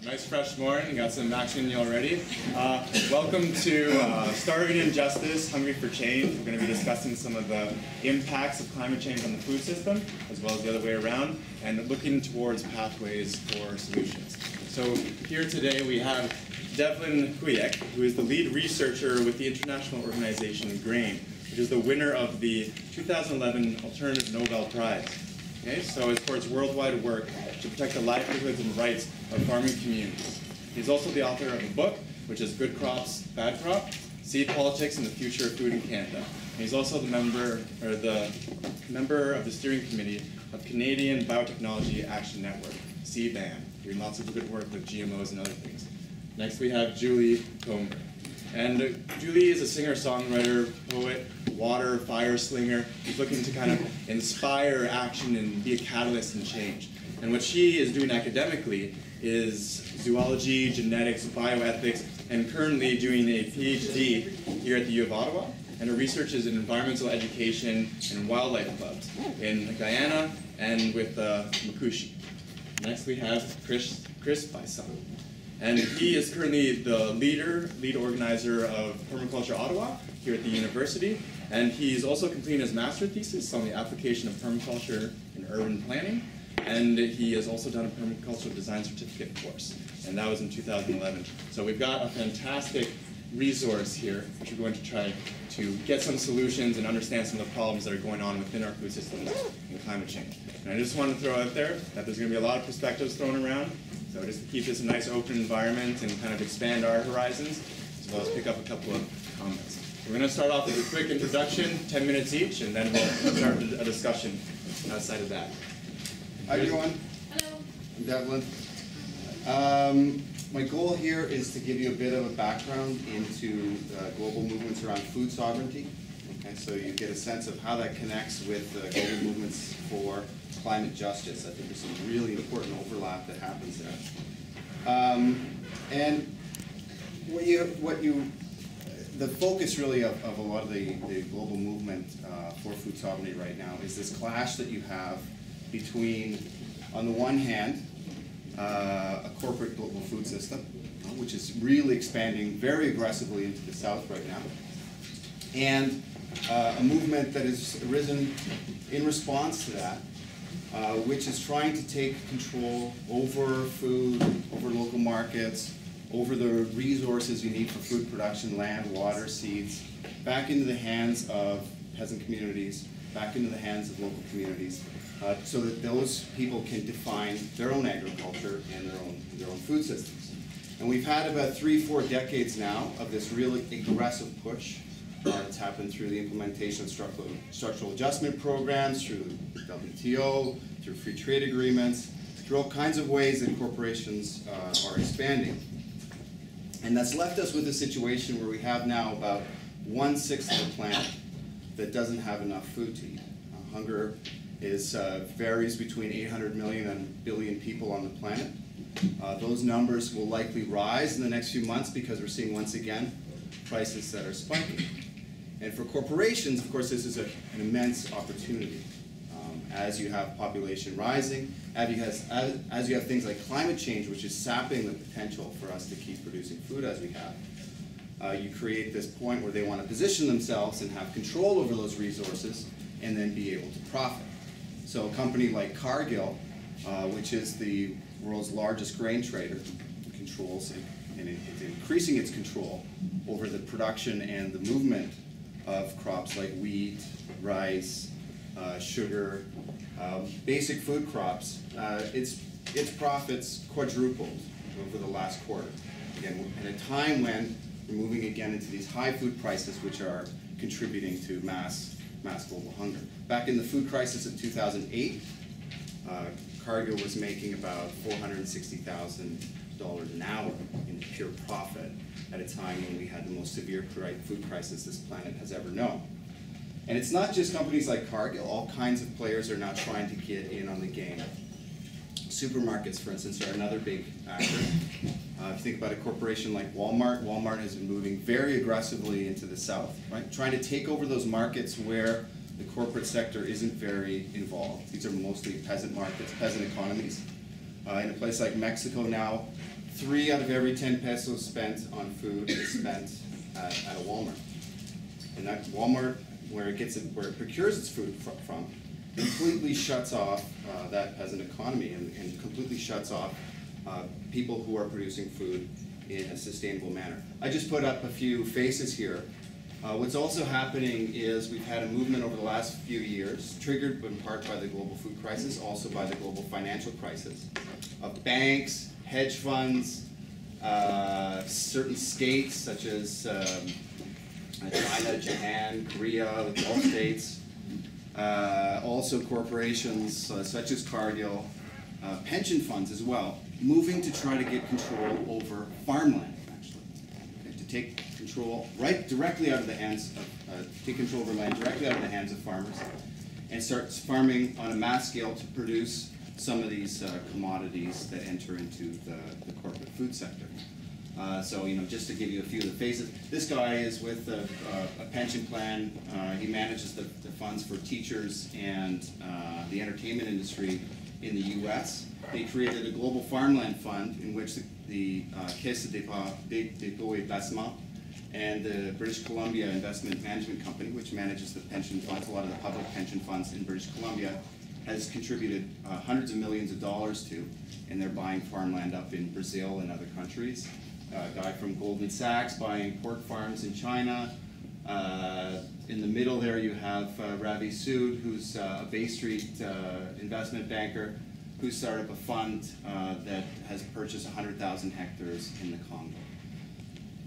Nice fresh morning. Got some action in you already. Welcome to Starving Injustice, Hungry for Change. We're going to be discussing some of the impacts of climate change on the food system, as well as the other way around, and looking towards pathways for solutions. So here today we have Devlin Kuyek, who is the lead researcher with the international organization GRAIN, which is the winner of the 2011 Alternative Nobel Prize. Okay, so it's for its worldwide work to protect the livelihoods and rights of farming communities. He's also the author of a book, which is Good Crops, Bad Crop, Seed Politics and the Future of Food in Canada. And he's also the member of the steering committee of Canadian Biotechnology Action Network, CBAN, doing lots of good work with GMOs and other things. Next we have Julie Comer. And Julie is a singer-songwriter, poet, water, fire slinger. She's looking to kind of inspire action and be a catalyst and change. And what she is doing academically is zoology, genetics, bioethics, and currently doing a PhD here at the U of Ottawa. And her research is in environmental education and wildlife clubs in Guyana and with Makushi. Next we have Chris Bisson. And he is currently the lead organizer of Permaculture Ottawa here at the university. And he's also completing his master thesis on the application of permaculture in urban planning. And he has also done a permaculture design certificate course. And that was in 2011. So we've got a fantastic resource here, which we're going to try to get some solutions and understand some of the problems that are going on within our food systems and climate change. And I just want to throw out there that there's going to be a lot of perspectives thrown around. So just to keep this a nice open environment and kind of expand our horizons, as well as pick up a couple of comments. We're going to start off with a quick introduction, 10 minutes each, and then we'll start a discussion outside of that. Hi everyone. Hello. I'm Devlin. My goal here is to give you a bit of a background into global movements around food sovereignty. Okay, so you get a sense of how that connects with global movements for climate justice. I think there's some really important overlap that happens there. And the focus really of a lot of the global movement for food sovereignty right now is this clash that you have between, on the one hand, a corporate global food system, which is really expanding very aggressively into the south right now, and a movement that has arisen in response to that, which is trying to take control over food, over local markets, over the resources you need for food production, land, water, seeds, back into the hands of peasant communities, back into the hands of local communities, so that those people can define their own agriculture and their own food systems. And we've had about 3-4 decades now of this really aggressive push. It's happened through the implementation of structural adjustment programs, through the WTO, through free trade agreements, through all kinds of ways that corporations are expanding. And that's left us with a situation where we have now about 1/6 of the planet that doesn't have enough food to eat. Hunger varies between 800 million and a billion people on the planet. Those numbers will likely rise in the next few months because we're seeing, once again, prices that are spiking. And for corporations, of course, this is an immense opportunity. As you have population rising, as you have things like climate change, which is sapping the potential for us to keep producing food as we have, you create this point where they want to position themselves and have control over those resources and then be able to profit. So a company like Cargill, which is the world's largest grain trader, controls and it's increasing its control over the production and the movement of crops like wheat, rice, sugar, basic food crops. Its profits quadrupled over the last quarter. Again, at a time when we're moving again into these high food prices, which are contributing to mass global hunger. Back in the food crisis of 2008, Cargill was making about $460,000 an hour in pure profit at a time when we had the most severe food crisis this planet has ever known. And it's not just companies like Cargill. All kinds of players are now trying to get in on the game. Supermarkets, for instance, are another big actor. If you think about a corporation like Walmart, Walmart has been moving very aggressively into the south, right? Trying to take over those markets where the corporate sector isn't very involved. These are mostly peasant markets, peasant economies. In a place like Mexico now, 3 out of every 10 pesos spent on food is spent at a Walmart. And that Walmart, where it procures its food from, completely shuts off that peasant economy and completely shuts off people who are producing food in a sustainable manner. I just put up a few faces here. What's also happening is we've had a movement over the last few years, triggered in part by the global food crisis, also by the global financial crisis, of banks, hedge funds, certain states such as China, Japan, Korea, the Gulf states, also corporations such as Cargill, pension funds as well, moving to try to get control over farmland, actually. Okay, to take control directly out of the hands of, take control over land directly out of the hands of farmers and start farming on a mass scale to produce some of these commodities that enter into the corporate food sector. So, just to give you a few of the faces, this guy is with a pension plan. He manages the funds for teachers and the entertainment industry in the U.S. They created a global farmland fund in which the Caisse de dépôt et placement and the British Columbia Investment Management Company, which manages the pension funds, a lot of the public pension funds in British Columbia, has contributed hundreds of millions of dollars to, and they're buying farmland up in Brazil and other countries. A guy from Goldman Sachs buying pork farms in China. In the middle there you have Ravi Sood, who's a Bay Street investment banker, who started up a fund that has purchased 100,000 hectares in the Congo.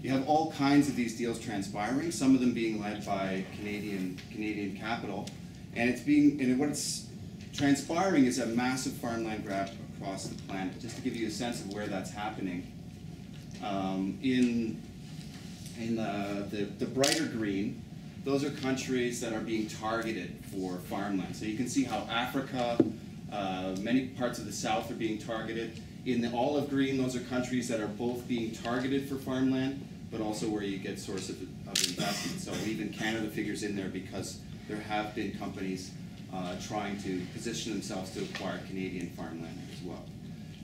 You have all kinds of these deals transpiring, some of them being led by Canadian capital, and what's transpiring is a massive farmland grab across the planet. Just to give you a sense of where that's happening, in the brighter green, those are countries that are being targeted for farmland. So you can see how Africa, many parts of the south are being targeted. In the olive green, those are countries that are both being targeted for farmland, but also where you get sources of investment. So even Canada figures in there because there have been companies trying to position themselves to acquire Canadian farmland as well.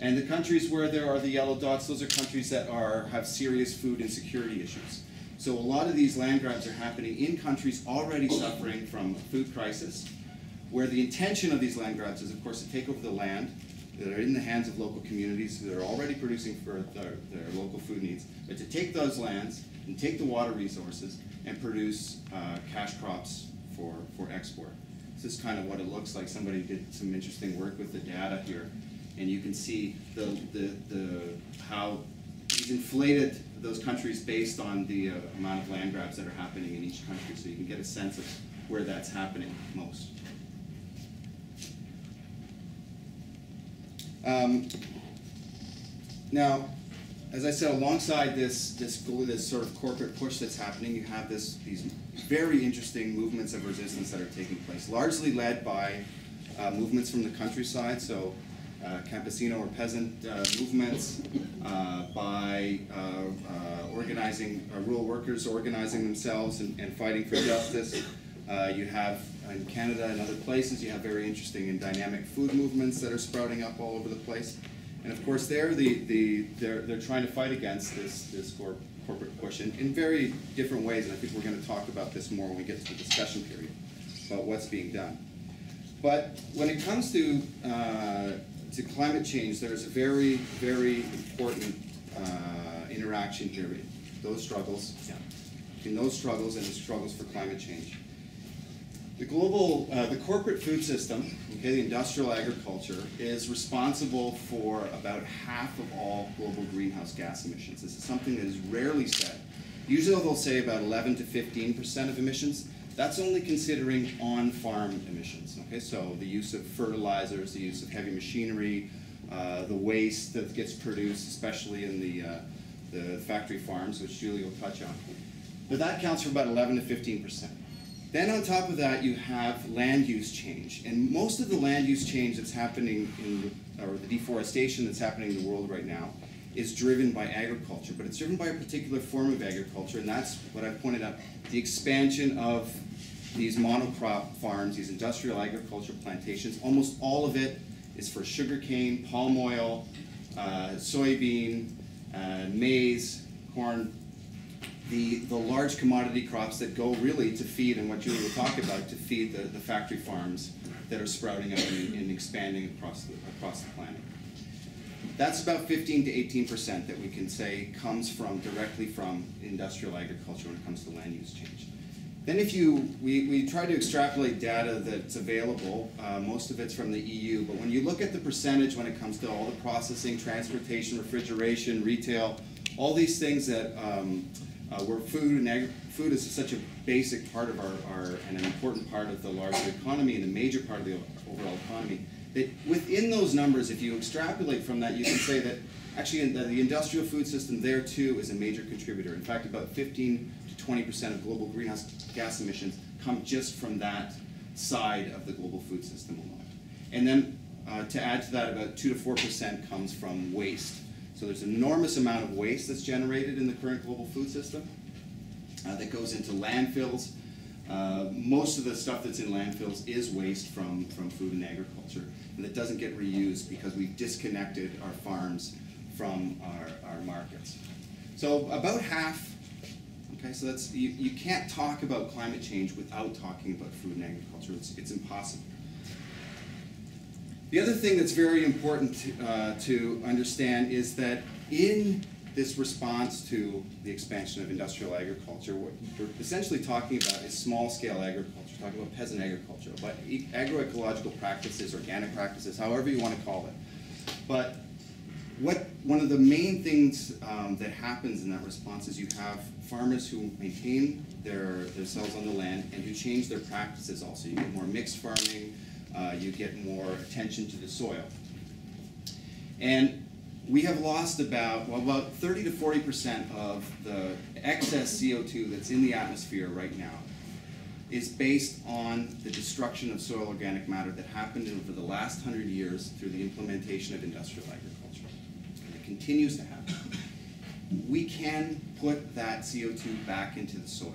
And the countries where there are the yellow dots, those are countries that have serious food insecurity issues. So a lot of these land grabs are happening in countries already suffering from a food crisis, where the intention of these land grabs is, of course, to take over the land that are in the hands of local communities that are already producing for their local food needs, but to take those lands and take the water resources and produce cash crops for export. This is kind of what it looks like. Somebody did some interesting work with the data here, and you can see how he's inflated those countries based on the amount of land grabs that are happening in each country, so you can get a sense of where that's happening most. Now, as I said, alongside this sort of corporate push that's happening, you have these very interesting movements of resistance that are taking place, largely led by movements from the countryside, so campesino or peasant movements, by rural workers organizing themselves and fighting for justice. You have, in Canada and other places, you have very interesting and dynamic food movements that are sprouting up all over the place. And of course, they're trying to fight against this corporate push in very different ways. And I think we're going to talk about this more when we get to the discussion period about what's being done. But when it comes to climate change, there's a very, very important interaction here. Those struggles, in those struggles and the struggles for climate change. The corporate food system, okay, the industrial agriculture, is responsible for about half of all global greenhouse gas emissions. This is something that is rarely said. Usually they'll say about 11 to 15% of emissions. That's only considering on-farm emissions, okay? So the use of fertilizers, the use of heavy machinery, the waste that gets produced, especially in the factory farms, which Julie will touch on. But that counts for about 11 to 15%. Then on top of that, you have land use change. And most of the land use change that's happening or the deforestation that's happening in the world right now is driven by agriculture, but it's driven by a particular form of agriculture, and that's what I pointed out, the expansion of these monocrop farms, these industrial agriculture plantations. Almost all of it is for sugarcane, palm oil, soybean, maize, corn, the large commodity crops that go really to feed, and what Julie will talk about, to feed the factory farms that are sprouting up and expanding across the planet. That's about 15 to 18% that we can say comes directly from industrial agriculture when it comes to land use change. Then we try to extrapolate data that's available. Most of it's from the EU, but when you look at the percentage when it comes to all the processing, transportation, refrigeration, retail, all these things that where food is such a basic part of and an important part of the larger economy and a major part of the overall economy, that within those numbers, if you extrapolate from that, you can say that actually the industrial food system there too is a major contributor. In fact, about 15 to 20% of global greenhouse gas emissions come just from that side of the global food system alone. And then to add to that, about 2 to 4% comes from waste. So there's an enormous amount of waste that's generated in the current global food system that goes into landfills. Most of the stuff that's in landfills is waste from food and agriculture, and that doesn't get reused because we've disconnected our farms from our markets. So about half, okay, so that's, you can't talk about climate change without talking about food and agriculture. It's impossible. The other thing that's very important to understand is that in this response to the expansion of industrial agriculture, what we're essentially talking about is small-scale agriculture, talking about peasant agriculture, about agroecological practices, organic practices, however you want to call it. But one of the main things that happens in that response is you have farmers who maintain themselves on the land and who change their practices also. You get more mixed farming, you get more attention to the soil. And we have lost about 30 to 40% of the excess CO2 that's in the atmosphere right now is based on the destruction of soil organic matter that happened over the last 100 years through the implementation of industrial agriculture. And it continues to happen. We can put that CO2 back into the soil.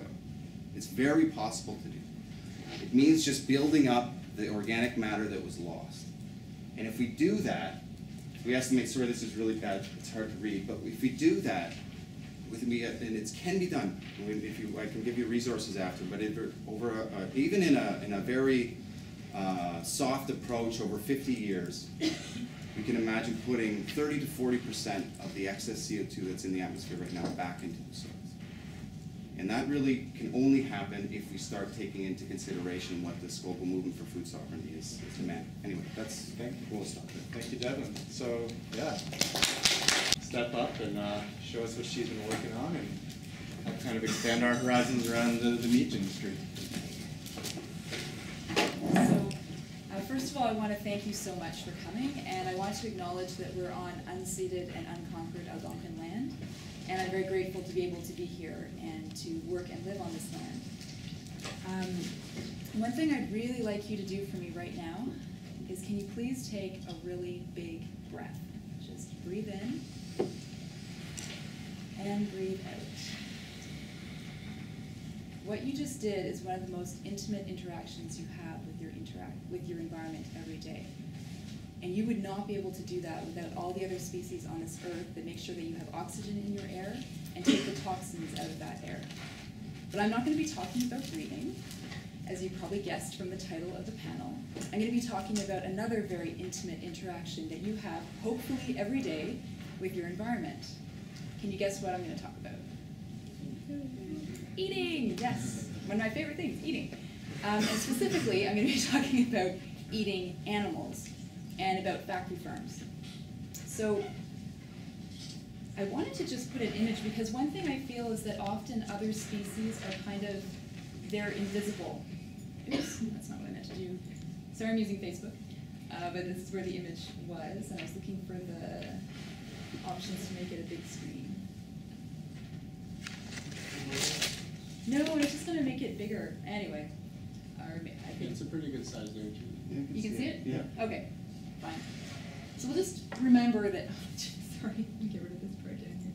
It's very possible to do. It means just building up the organic matter that was lost. And if we do that, we estimate, sorry, this is really bad, it's hard to read, but if we do that, and it can be done, I can give you resources after, but even in a very soft approach over 50 years, we can imagine putting 30 to 40% of the excess CO2 that's in the atmosphere right now back into the soils. And that really can only happen if we start taking into consideration what this global movement for food sovereignty is demanding. Anyway, we'll stop there. Thank you, Devlin. So, yeah, step up and show us what she's been working on and help kind of expand our horizons around the meat industry. So, first of all, I want to thank you so much for coming, and I want to acknowledge that we're on unceded and unconquered Algonquin land. And I'm very grateful to be able to be here and to work and live on this land. One thing I'd really like you to do for me right now is, can you please take a really big breath? Just breathe in and breathe out. What you just did is one of the most intimate interactions you have with your environment every day. And you would not be able to do that without all the other species on this earth that make sure that you have oxygen in your air and take the toxins out of that air. But I'm not going to be talking about breathing, as you probably guessed from the title of the panel. I'm going to be talking about another very intimate interaction that you have, hopefully every day, with your environment. Can you guess what I'm going to talk about? Eating! Yes, one of my favorite things, eating. And specifically, I'm going to be talking about eating animals and about factory farms. So I wanted to just put an image, because one thing I feel is that often other species are they're invisible. Oops, that's not what I meant to do. Sorry, I'm using Facebook, but this is where the image was, and I was looking for the options to make it a big screen. No, I was just going to make it bigger. Anyway, I think it's a pretty good size there, too. Yeah, you can see it? Yeah. Okay, fine. So we'll just remember that, sorry, let me get rid of this project here.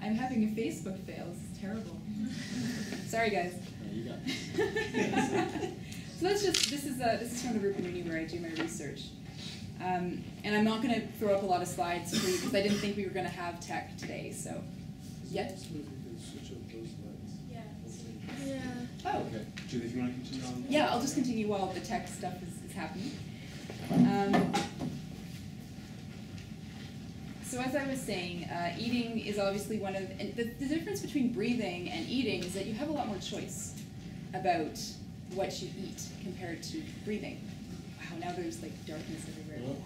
I'm having a Facebook fail, this is terrible. Sorry guys. Yeah, you got it. So let's just, this is from the Rupanuni where I do my research. And I'm not going to throw up a lot of slides for you because I didn't think we were going to have tech today. So, yeah. Yeah. Oh. Okay. Julie, if you want to continue on. Yeah, I'll just continue while the tech stuff is happening. So as I was saying, eating is obviously one of the difference between breathing and eating is that you have a lot more choice about what you eat compared to breathing. Wow, now there's like darkness everywhere.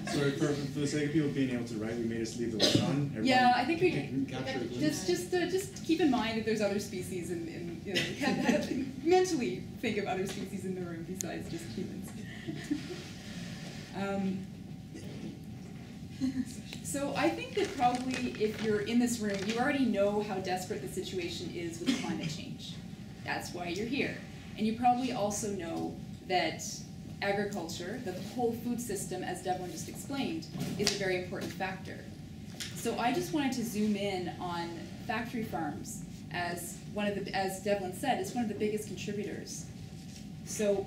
Sorry, for the sake of people being able to write, we made us leave the light on. Everyone Yeah, I think we can capture it. just keep in mind that there's other species, and you know, mentally think of other species in the room besides just humans. So I think that probably if you're in this room, you already know how desperate the situation is with climate change. That's why you're here. And you probably also know that agriculture, that the whole food system, as Devlin just explained, is a very important factor. So I just wanted to zoom in on factory farms as one of the, as Devlin said, is one of the biggest contributors. So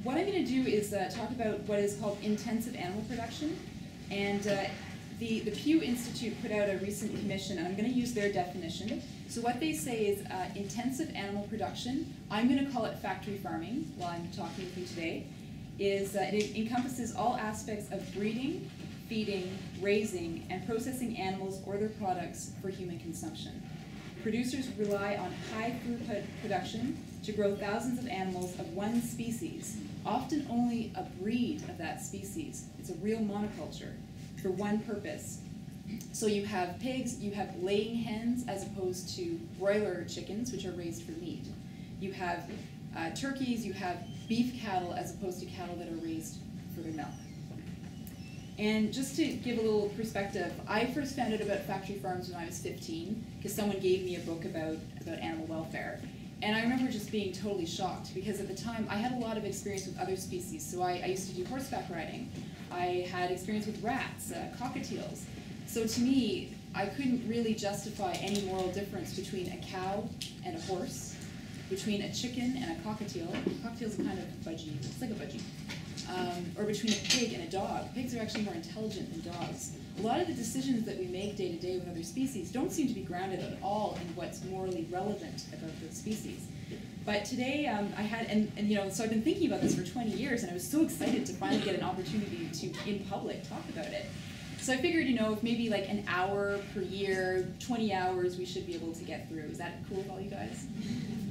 what I'm going to do is talk about what is called intensive animal production. And the Pew Institute put out a recent commission, and I'm going to use their definition. So what they say is intensive animal production, I'm going to call it factory farming while I'm talking with you today, is it encompasses all aspects of breeding, feeding, raising, and processing animals or their products for human consumption. Producers rely on high throughput production to grow thousands of animals of one species, often only a breed of that species. It's a real monoculture for one purpose. So you have pigs, you have laying hens as opposed to broiler chickens, which are raised for meat. You have turkeys, you have beef cattle as opposed to cattle that are raised for their milk. And just to give a little perspective, I first found out about factory farms when I was 15 because someone gave me a book about animal welfare. And I remember just being totally shocked because at the time I had a lot of experience with other species. So I used to do horseback riding. I had experience with rats, cockatiels. So to me, I couldn't really justify any moral difference between a cow and a horse, between a chicken and a cockatiel. Cockatiel's kind of budgie, it's like a budgie. Or between a pig and a dog. Pigs are actually more intelligent than dogs. A lot of the decisions that we make day to day with other species don't seem to be grounded at all in what's morally relevant about those species. But today, I had, and you know, so I've been thinking about this for 20 years, and I was so excited to finally get an opportunity to, in public, talk about it. So I figured, you know, if maybe like an hour per year, 20 hours, we should be able to get through. Is that cool with all you guys?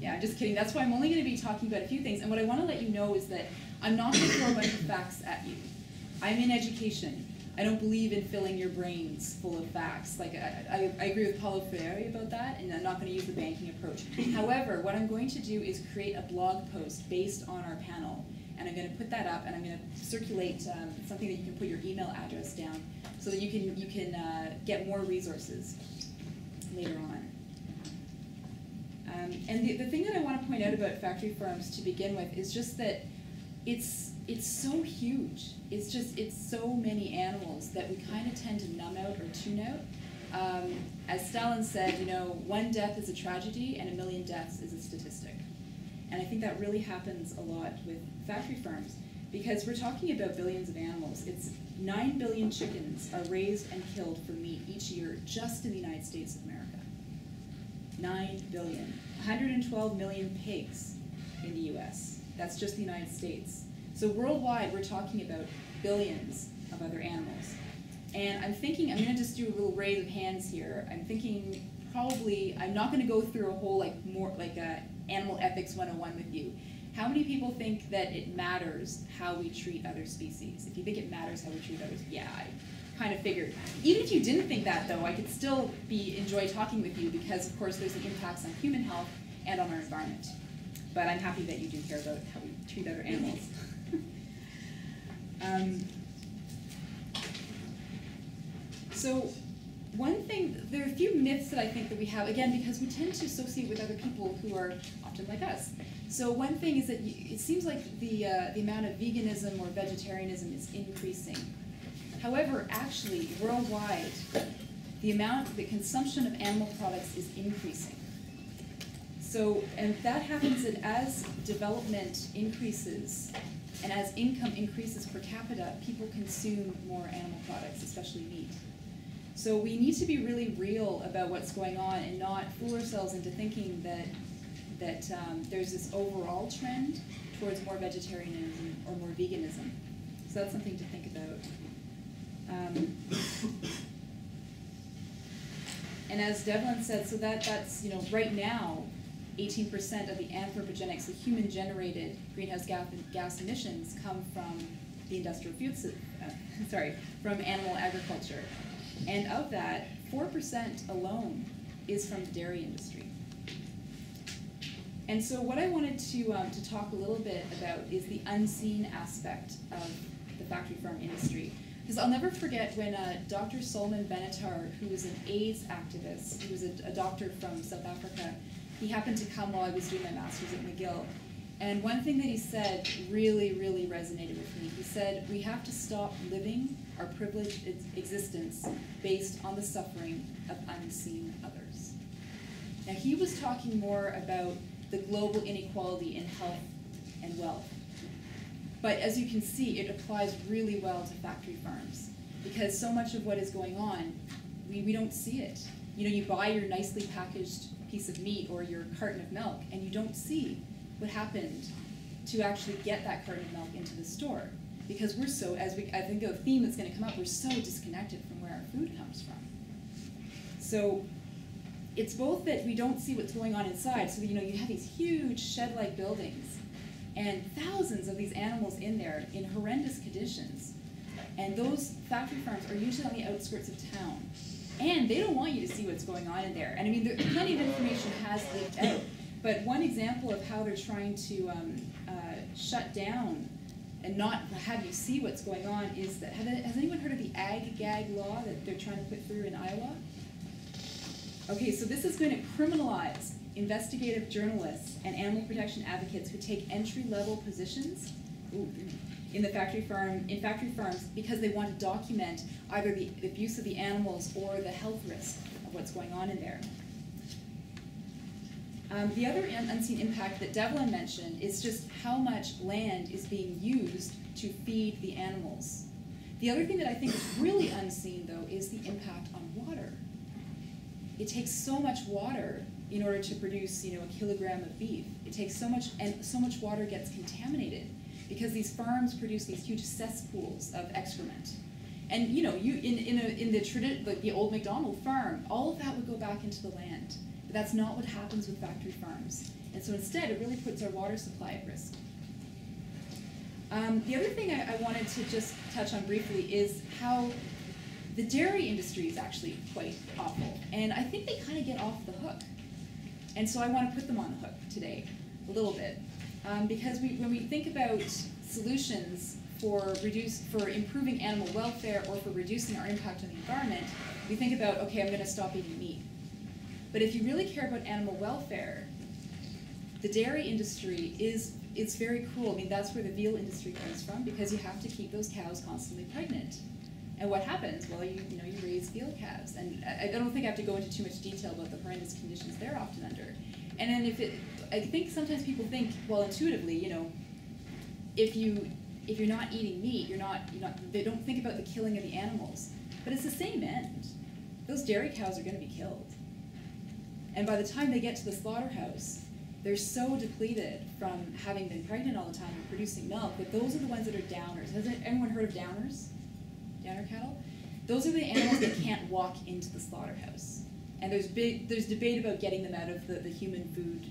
Yeah, I'm just kidding. That's why I'm only going to be talking about a few things. And what I want to let you know is that I'm not going to throw a bunch of facts at you. I'm in education. I don't believe in filling your brains full of facts. Like I agree with Paulo Freire about that, and I'm not going to use the banking approach. However, what I'm going to do is create a blog post based on our panel. And I'm going to put that up, and I'm going to circulate something that you can put your email address down so that you can get more resources later on. And the thing that I want to point out about factory farms to begin with is just that it's so huge. It's so many animals that we kind of tend to numb out or tune out. As Stalin said, you know, one death is a tragedy and 1 million deaths is a statistic. And I think that really happens a lot with factory farms because we're talking about billions of animals. It's 9 billion chickens are raised and killed for meat each year just in the United States of America. 9 billion. 112 million pigs in the US. That's just the United States. So worldwide, we're talking about billions of other animals. And I'm thinking, I'm going to just do a little raise of hands here. I'm thinking probably, I'm not going to go through a whole animal ethics 101 with you. How many people think that it matters how we treat other species? If you think it matters how we treat others, yeah, I kind of figured. Even if you didn't think that, though, I could still enjoy talking with you because, of course, there's the impacts on human health and on our environment. But I'm happy that you do care about how we treat other animals. So one thing, there are a few myths that I think that we have, again, because we tend to associate with other people who are often like us. So one thing is that it seems like the amount of veganism or vegetarianism is increasing. However, actually, worldwide, the consumption of animal products is increasing. So, and that happens that as development increases and as income increases per capita, people consume more animal products, especially meat. So we need to be really real about what's going on and not fool ourselves into thinking that there's this overall trend towards more vegetarianism or more veganism. So that's something to think about. And as Devlin said, so that's, right now, 18% of the anthropogenic, so human-generated greenhouse gas emissions come from the industrial foods, from animal agriculture. And of that, 4% alone is from the dairy industry. And so what I wanted to talk a little bit about is the unseen aspect of the factory farm industry. Because I'll never forget when Dr. Solomon Benatar, who was an AIDS activist, he was a doctor from South Africa, he happened to come while I was doing my master's at McGill. And one thing that he said really, really resonated with me. He said, we have to stop living our privileged existence based on the suffering of unseen others. Now he was talking more about the global inequality in health and wealth. But as you can see, it applies really well to factory farms because so much of what is going on, we don't see it. You buy your nicely packaged piece of meat or your carton of milk and you don't see what happened to actually get that carton of milk into the store. Because we're so, I think a theme that's going to come up, we're so disconnected from where our food comes from. So it's both that we don't see what's going on inside. So you have these huge shed-like buildings and thousands of these animals in there in horrendous conditions. And those factory farms are usually on the outskirts of town. And they don't want you to see what's going on in there. And I mean, plenty of information has leaked out. But one example of how they're trying to shut down and not have you see what's going on is that, has anyone heard of the ag-gag law that they're trying to put through in Iowa? Okay, so this is going to criminalize investigative journalists and animal protection advocates who take entry-level positions in factory farms because they want to document either the abuse of the animals or the health risk of what's going on in there. The other unseen impact that Devlin mentioned is just how much land is being used to feed the animals. The other thing that I think is really unseen, though, is the impact on water. It takes so much water in order to produce, a kilogram of beef. It takes so much, and so much water gets contaminated because these farms produce these huge cesspools of excrement. And in the old McDonald farm, all of that would go back into the land. But that's not what happens with factory farms. And so instead, it really puts our water supply at risk. The other thing I wanted to just touch on briefly is how the dairy industry is actually quite awful. And I think they kind of get off the hook. And so I want to put them on the hook today, a little bit. Because when we think about solutions for improving animal welfare or for reducing our impact on the environment, we think about, okay, I'm going to stop eating meat. But if you really care about animal welfare, the dairy industry is very cruel. I mean, that's where the veal industry comes from because you have to keep those cows constantly pregnant. And what happens? Well, you raise veal calves. And I don't think I have to go into too much detail about the horrendous conditions they're often under. And then I think sometimes people think, well, intuitively, if you're not eating meat, they don't think about the killing of the animals. But it's the same end. Those dairy cows are going to be killed. And by the time they get to the slaughterhouse, they're so depleted from having been pregnant all the time and producing milk that those are the ones that are downers. Has anyone heard of downers? Downer cattle? Those are the animals that can't walk into the slaughterhouse. And there's debate about getting them out of the human food,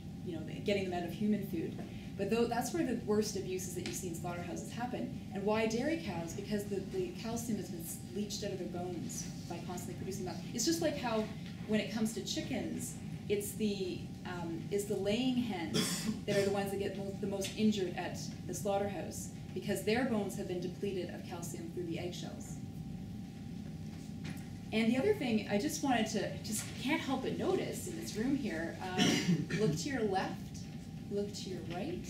getting them out of human food. But that's where the worst abuses that you see in slaughterhouses happen. And why dairy cows? Because the calcium has been leached out of their bones by constantly producing milk. It's just like how when it comes to chickens, it's the laying hens that are the ones that get the most injured at the slaughterhouse because their bones have been depleted of calcium through the eggshells. And the other thing I just wanted to, can't help but notice in this room here, look to your left, look to your right.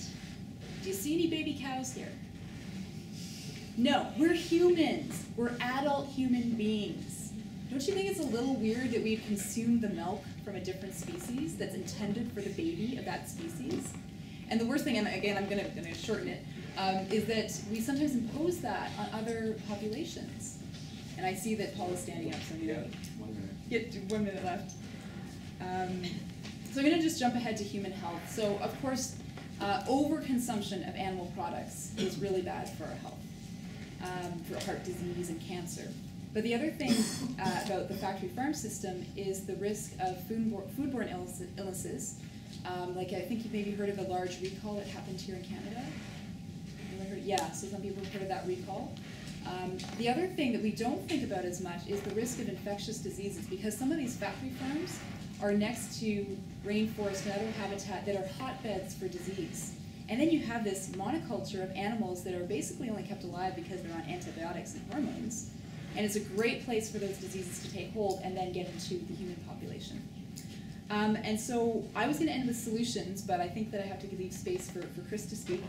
Do you see any baby cows here? No, we're humans. We're adult human beings. don't you think it's a little weird that we consume the milk from a different species that's intended for the baby of that species? And the worst thing, and again, I'm going to shorten it, is that we sometimes impose that on other populations. And I see that Paul is standing up, so I'm going to get 1 minute left. So I'm going to just jump ahead to human health. So, of course, overconsumption of animal products is really bad for our health, for heart disease and cancer. But the other thing about the factory farm system is the risk of foodborne illnesses. Like I think you've maybe heard of a large recall that happened here in Canada. Anyone heard? Yeah, so some people have heard of that recall. The other thing that we don't think about as much is the risk of infectious diseases, because some of these factory farms are next to rainforest and other habitat that are hotbeds for disease. And then you have this monoculture of animals that are basically only kept alive because they're on antibiotics and hormones. And it's a great place for those diseases to take hold and then get into the human population. And so I was going to end with solutions, but I think that I have to leave space for Chris to speak.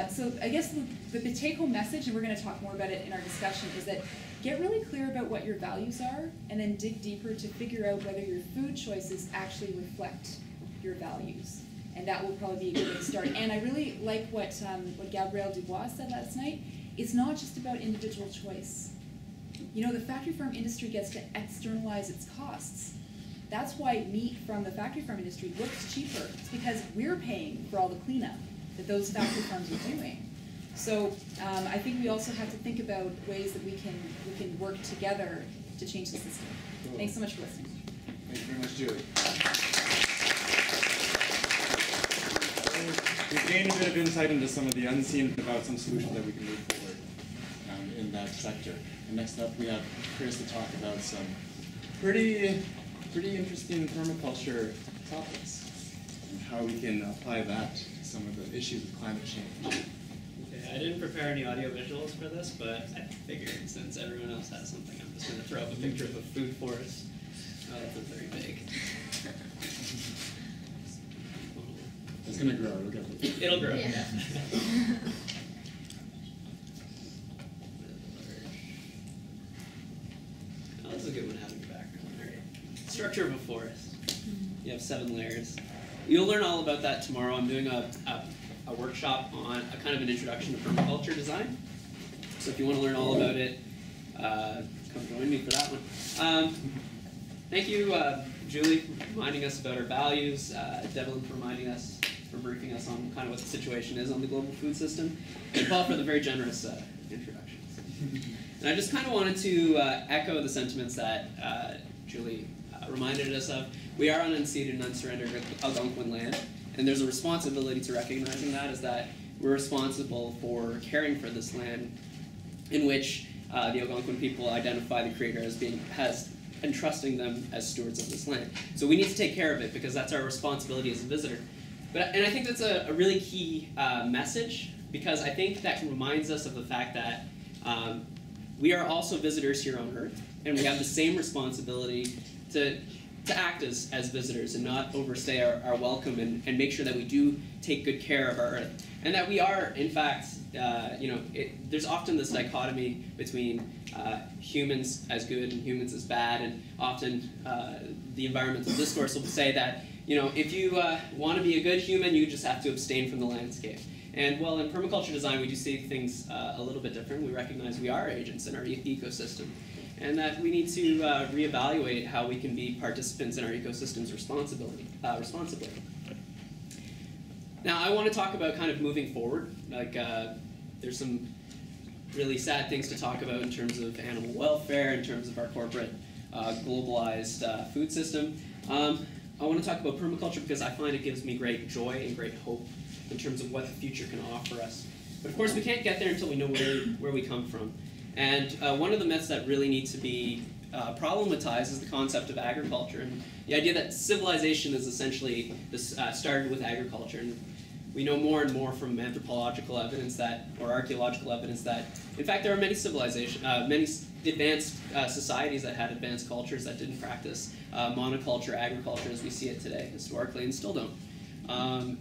So I guess the take-home message, and we're going to talk more about it in our discussion, is that get really clear about what your values are, and then dig deeper to figure out whether your food choices actually reflect your values. And that will probably be a good way to start. And I really like what Gabrielle Dubois said last night. It's not just about individual choice. You know, the factory farm industry gets to externalize its costs. That's why meat from the factory farm industry looks cheaper. It's because we're paying for all the cleanup that those factory farms are doing. So I think we also have to think about ways that we can work together to change the system. Cool. Thanks so much for listening. Thank you very much, Julie. We've gained a bit of insight into some of the unseen about some solutions that we can move forward in that sector. And next up, we have Chris to talk about some pretty interesting permaculture topics and how we can apply that to some of the issues of climate change. Okay, I didn't prepare any audio visuals for this, but I figured since everyone else has something, I'm just going to throw up a picture of a food forest. Oh, that's very big. It's going to grow. It'll grow. Yeah. Oh, this is a good one having a background. All right. Structure of a forest. You have 7 layers. You'll learn all about that tomorrow. I'm doing a workshop on a kind of an introduction to permaculture design. So if you want to learn all about it, come join me for that one. Thank you, Julie, for reminding us about our values, Devlin for reminding us, for briefing us on kind of what the situation is on the global food system, and Paul for the very generous introductions. And I just kind of wanted to echo the sentiments that Julie reminded us of. We are on unceded and unsurrendered Algonquin land, and there's a responsibility to recognizing that, is that we're responsible for caring for this land in which the Algonquin people identify the Creator as entrusting them as stewards of this land. So we need to take care of it because that's our responsibility as a visitor. And I think that's a really key message, because I think that reminds us of the fact that we are also visitors here on Earth, and we have the same responsibility to act as visitors and not overstay our welcome, and make sure that we do take good care of our Earth. And that we are, in fact, there's often this dichotomy between humans as good and humans as bad, and often the environmental discourse will say that, if you want to be a good human, you just have to abstain from the landscape. And well, in permaculture design, we do see things a little bit different. We recognize we are agents in our ecosystem, and that we need to reevaluate how we can be participants in our ecosystems responsibly. Now, I want to talk about kind of moving forward. Like, there's some really sad things to talk about in terms of animal welfare, in terms of our corporate globalized food system. I want to talk about permaculture because I find it gives me great joy and great hope in terms of what the future can offer us. But of course, we can't get there until we know where we come from. And one of the myths that really need to be problematized is the concept of agriculture, and the idea that civilization is essentially started with agriculture. And we know more and more from anthropological evidence or archaeological evidence that, in fact, there are many many advanced societies that had advanced cultures that didn't practice monoculture agriculture as we see it today historically, and still don't.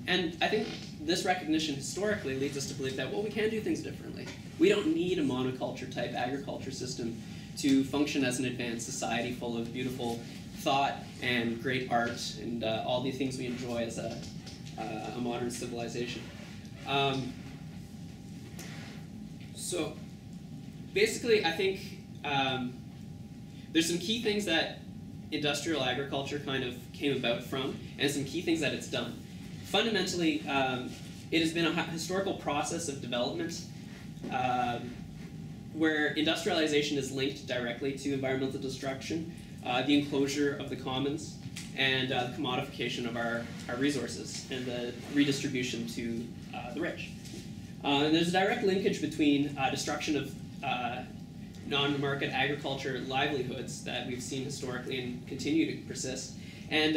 And I think this recognition historically leads us to believe that, well, we can do things differently. We don't need a monoculture type agriculture system to function as an advanced society full of beautiful thought and great art and all the things we enjoy as a modern civilization. So basically, I think there's some key things that industrial agriculture kind of came about from, and some key things that it's done. Fundamentally, it has been a historical process of development where industrialization is linked directly to environmental destruction, the enclosure of the commons, and the commodification of our resources, and the redistribution to the rich. And there's a direct linkage between destruction of non-market agriculture livelihoods that we've seen historically and continue to persist, and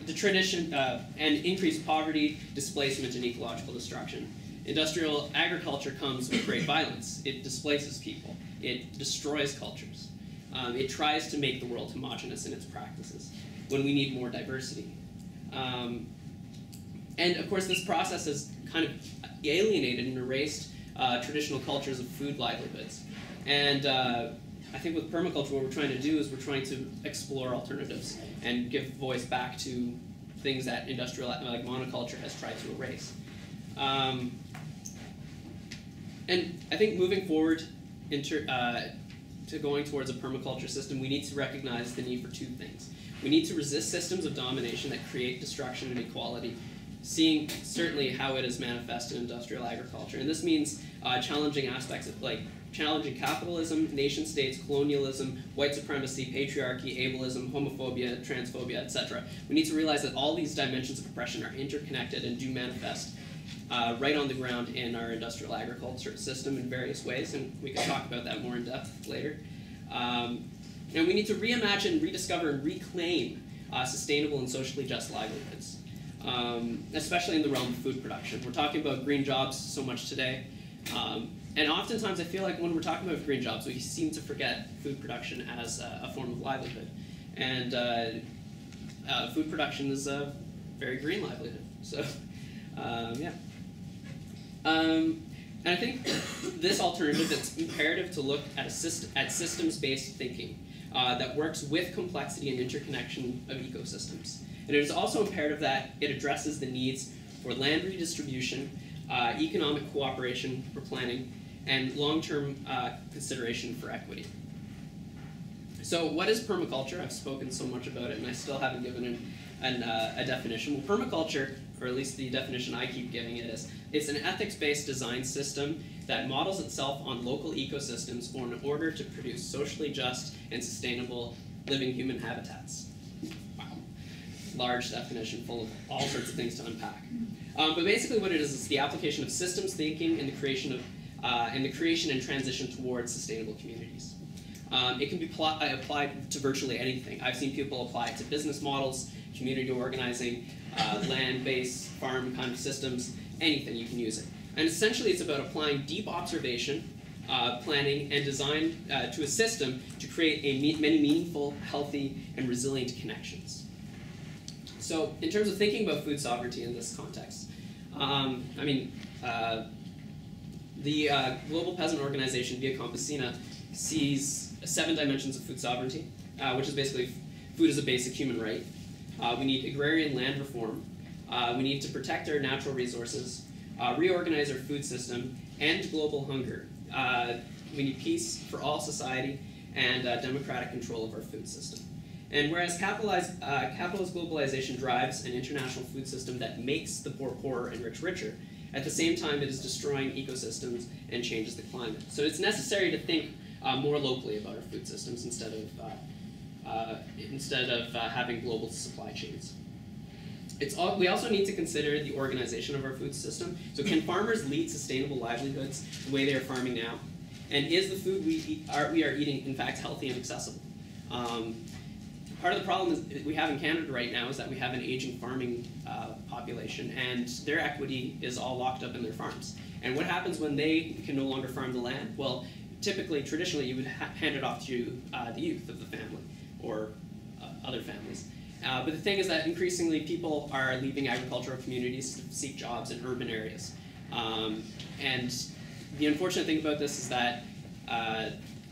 the tradition and increased poverty, displacement, and ecological destruction. Industrial agriculture comes with great violence. It displaces people. It destroys cultures. It tries to make the world homogenous in its practices when we need more diversity. And of course, this process has kind of alienated and erased traditional cultures of food livelihoods. And I think with permaculture, what we're trying to do is we're trying to explore alternatives and give voice back to things that industrial, like monoculture, has tried to erase. And I think moving forward to going towards a permaculture system, we need to recognize the need for two things. We need to resist systems of domination that create destruction and inequality, seeing certainly how it is manifest in industrial agriculture. And this means challenging aspects of, like, challenging capitalism, nation states, colonialism, white supremacy, patriarchy, ableism, homophobia, transphobia, etc. We need to realize that all these dimensions of oppression are interconnected and do manifest right on the ground in our industrial agriculture system in various ways, and we can talk about that more in depth later. And we need to reimagine, rediscover, and reclaim sustainable and socially just livelihoods, especially in the realm of food production. We're talking about green jobs so much today, and oftentimes I feel like when we're talking about green jobs, we seem to forget food production as a form of livelihood. And food production is a very green livelihood. So, yeah. And I think this alternative, it's imperative to look at systems-based thinking that works with complexity and interconnection of ecosystems. And it is also imperative that it addresses the needs for land redistribution, economic cooperation for planning, and long-term consideration for equity. So what is permaculture? I've spoken so much about it, and I still haven't given a definition. Well, permaculture, or at least the definition I keep giving it, is it's an ethics-based design system that models itself on local ecosystems in order to produce socially just and sustainable living human habitats. Wow. Large definition full of all sorts of things to unpack. But basically what it is the application of systems thinking and the creation and transition towards sustainable communities. It can be applied to virtually anything. I've seen people apply it to business models, community organizing, land-based farm kind of systems, anything you can use it. And essentially it's about applying deep observation, planning, and design to a system to create many meaningful, healthy, and resilient connections. So in terms of thinking about food sovereignty in this context, the Global Peasant Organization, Via Campesina, sees 7 dimensions of food sovereignty, which is basically food is a basic human right. We need agrarian land reform. We need to protect our natural resources, reorganize our food system, end global hunger. We need peace for all society and democratic control of our food system. And whereas capitalist globalization drives an international food system that makes the poor poorer and rich richer, at the same time it is destroying ecosystems and changes the climate. So it's necessary to think more locally about our food systems instead of having global supply chains. We also need to consider the organization of our food system. So can farmers lead sustainable livelihoods the way they are farming now? And is the food we are eating in fact healthy and accessible? Part of the problem we have in Canada right now is that we have an aging farming population, and their equity is all locked up in their farms. And what happens when they can no longer farm the land? Well, traditionally, you would hand it off to the youth of the family or other families. But the thing is that increasingly people are leaving agricultural communities to seek jobs in urban areas. And the unfortunate thing about this is that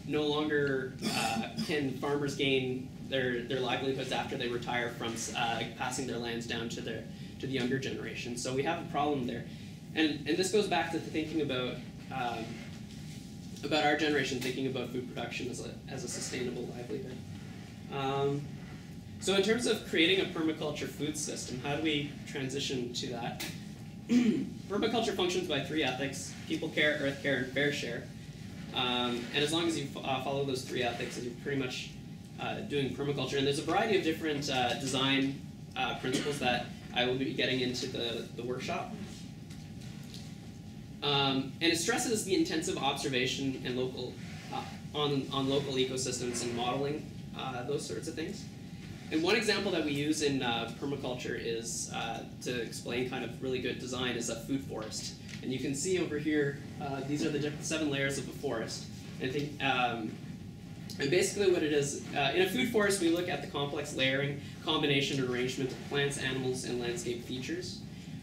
no longer can farmers gain their livelihoods after they retire from passing their lands down to the younger generation. So we have a problem there, and this goes back to thinking about our generation thinking about food production as a sustainable livelihood. So in terms of creating a permaculture food system, how do we transition to that? Permaculture functions by 3 ethics: people care, earth care, and fair share. And as long as you follow those 3 ethics, you're pretty much doing permaculture. And there's a variety of different design principles that I will be getting into the workshop. And it stresses the intensive observation and on local ecosystems and modeling those sorts of things. And one example that we use in permaculture is to explain kind of really good design is a food forest. And you can see over here, these are the different 7 layers of the forest. And I think, and basically what it is, in a food forest, we look at the complex layering, combination, and arrangement of plants, animals, and landscape features.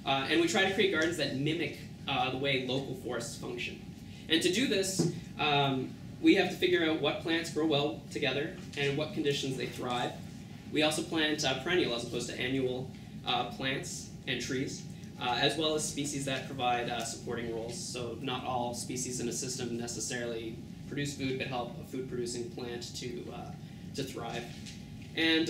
And we try to create gardens that mimic the way local forests function. And to do this, we have to figure out what plants grow well together and in what conditions they thrive. We also plant perennial as opposed to annual plants and trees, as well as species that provide supporting roles. So not all species in a system necessarily produce food, but help a food-producing plant to thrive. And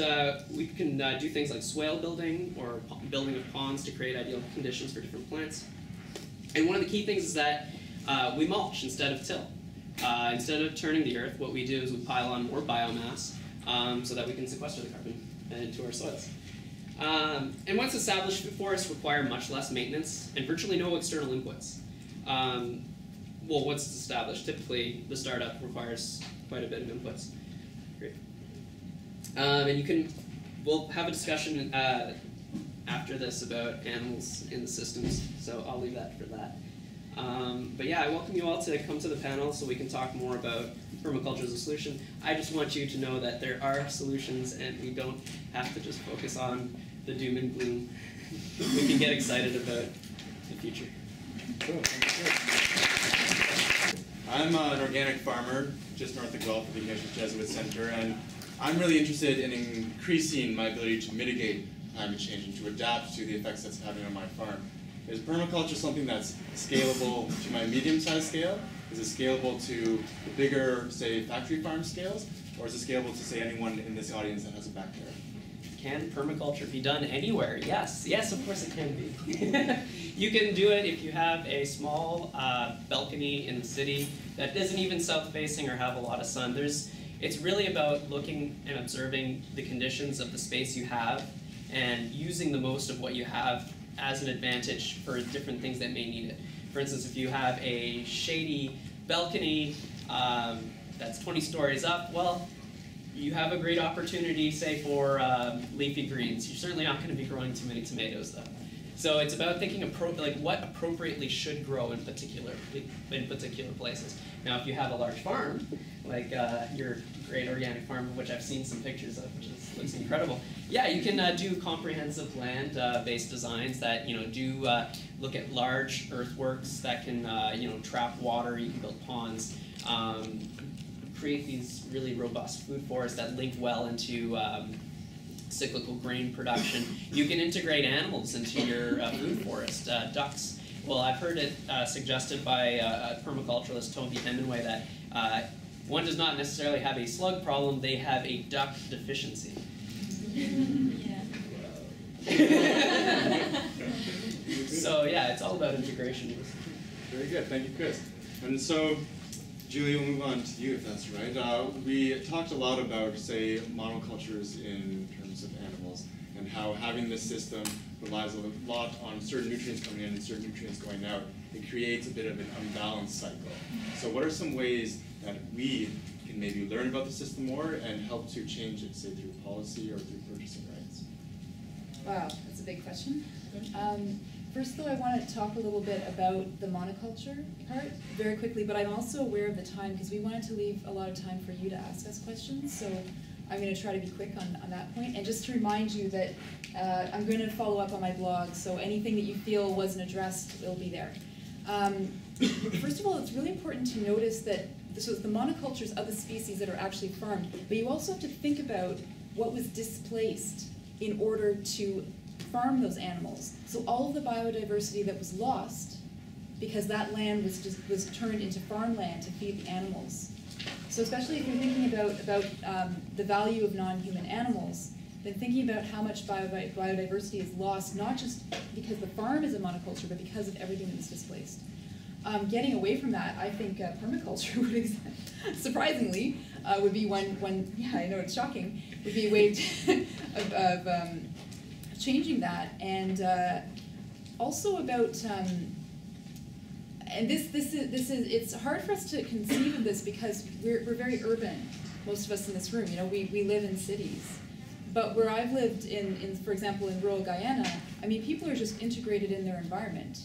we can do things like swale building or building of ponds to create ideal conditions for different plants. And one of the key things is that we mulch instead of till. Instead of turning the earth, what we do is we pile on more biomass so that we can sequester the carbon into our soils. And once established, forests require much less maintenance and virtually no external inputs. Well, once it's established, typically the startup requires quite a bit of inputs. Great. And we'll have a discussion after this about animals in the systems, so I'll leave that for that. But yeah, I welcome you all to come to the panel so we can talk more about permaculture as a solution. I just want you to know that there are solutions and we don't have to just focus on the doom and gloom. We can get excited about the future. Cool. I'm an organic farmer just north of Guelph at the Ignatius Jesuit Center, and I'm really interested in increasing my ability to mitigate climate change and to adapt to the effects that's having on my farm. Is permaculture something that's scalable to my medium-sized scale? Is it scalable to the bigger, say, factory farm scales? Or is it scalable to, say, anyone in this audience that has a backyard? Can permaculture be done anywhere? Yes. Yes, of course it can be. You can do it if you have a small balcony in the city that isn't even south-facing or have a lot of sun. It's really about looking and observing the conditions of the space you have and using the most of what you have as an advantage for different things that may need it. For instance, if you have a shady balcony that's 20 stories up, well, you have a great opportunity, say, for leafy greens. You're certainly not going to be growing too many tomatoes, though. So it's about thinking like what appropriately should grow in particular places. Now, if you have a large farm, like your great organic farm, which I've seen some pictures of, which looks incredible. Yeah, you can do comprehensive land-based designs that do look at large earthworks that can trap water. You can build ponds, create these really robust food forests that link well into cyclical grain production. You can integrate animals into your food forest. Ducks. Well, I've heard it suggested by a permaculturalist, Toby Hemingway, that one does not necessarily have a slug problem, they have a duck deficiency. So yeah, it's all about integration. Very good, thank you, Chris. And so, Julie, we'll move on to you if that's right. We talked a lot about, say, monocultures in terms of animals and how having this system relies a lot on certain nutrients coming in and certain nutrients going out. It creates a bit of an unbalanced cycle. So what are some ways that we can maybe learn about the system more and help to change it, say, through policy or through purchasing rights? Wow, that's a big question. First, though, I want to talk a little bit about the monoculture part very quickly, but I'm also aware of the time because we wanted to leave a lot of time for you to ask us questions, so I'm going to try to be quick on that point. And just to remind you that I'm going to follow up on my blog, so anything that you feel wasn't addressed will be there. First of all, it's really important to notice that so it's the monocultures of the species that are actually farmed, but you also have to think about what was displaced in order to farm those animals. So all of the biodiversity that was lost because that land was turned into farmland to feed the animals. So especially if you're thinking about the value of non-human animals, then thinking about how much biodiversity is lost, not just because the farm is a monoculture, but because of everything that was displaced. Getting away from that, I think permaculture would, surprisingly, would be one, yeah, I know it's shocking, would be a way of changing that. And also about, and this is, it's hard for us to conceive of this because we're very urban, most of us in this room, you know, we live in cities. But where I've lived in, for example, in rural Guyana, I mean, people are just integrated in their environment.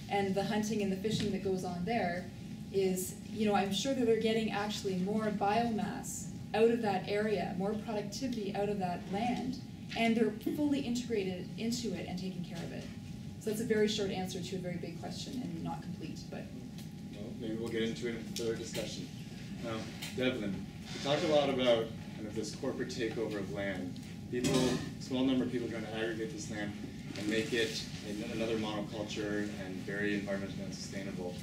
And the hunting and the fishing that goes on there is, you know, I'm sure that they're getting actually more biomass out of that area, more productivity out of that land, and they're fully integrated into it and taking care of it. So that's a very short answer to a very big question and not complete, but. Well, maybe we'll get into it in further discussion. Now, Devlin, we talked a lot about kind of this corporate takeover of land. People, small number of people trying to aggregate this land and make it another monoculture and very environmentally unsustainable.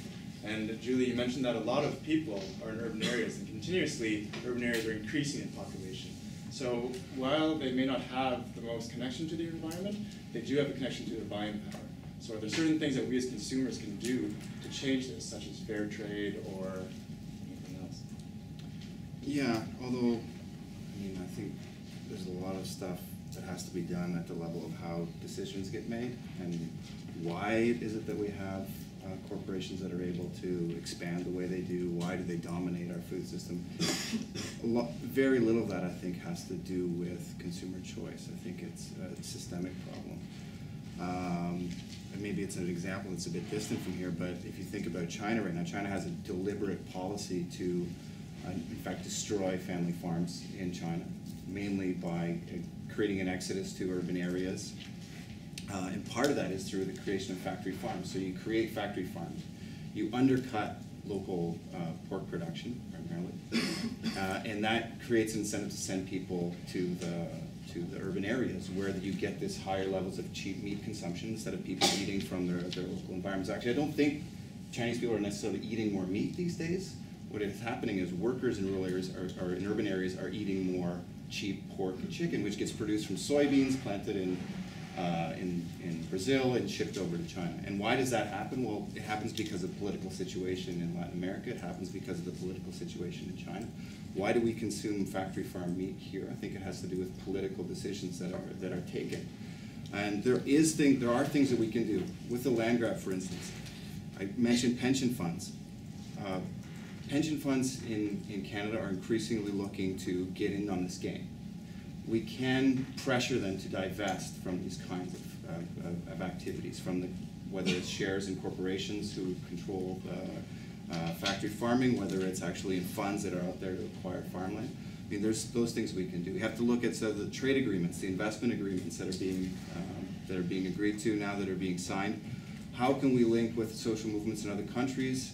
And Julie, you mentioned that a lot of people are in urban areas, and continuously urban areas are increasing in population. So while they may not have the most connection to the environment, they do have a connection to their buying power. So are there certain things that we as consumers can do to change this, such as fair trade or anything else? Yeah, although, I mean, I think there's a lot of stuff that has to be done at the level of how decisions get made, and why is it that we have corporations that are able to expand the way they do? Why do they dominate our food system? Very little of that, I think, has to do with consumer choice. I think it's a systemic problem. And maybe it's an example that's a bit distant from here, but if you think about China right now, China has a deliberate policy to, in fact, destroy family farms in China, mainly by creating an exodus to urban areas. And part of that is through the creation of factory farms. So you create factory farms, you undercut local pork production primarily, and that creates an incentive to send people to the urban areas where you get this higher levels of cheap meat consumption instead of people eating from their local environments. Actually, I don't think Chinese people are necessarily eating more meat these days. What is happening is workers in rural areas or in urban areas are eating more cheap pork and chicken, which gets produced from soybeans planted in Brazil and shipped over to China. And why does that happen? Well, it happens because of the political situation in Latin America. It happens because of the political situation in China. Why do we consume factory farm meat here? I think it has to do with political decisions that are taken. And there are things that we can do. With the land grab, for instance, I mentioned pension funds. Pension funds in Canada are increasingly looking to get in on this game. We can pressure them to divest from these kinds of activities, whether it's shares in corporations who control factory farming, whether it's actually in funds that are out there to acquire farmland. I mean, there's those things we can do. We have to look at the trade agreements, the investment agreements that are being agreed to now, that are being signed. How can we link with social movements in other countries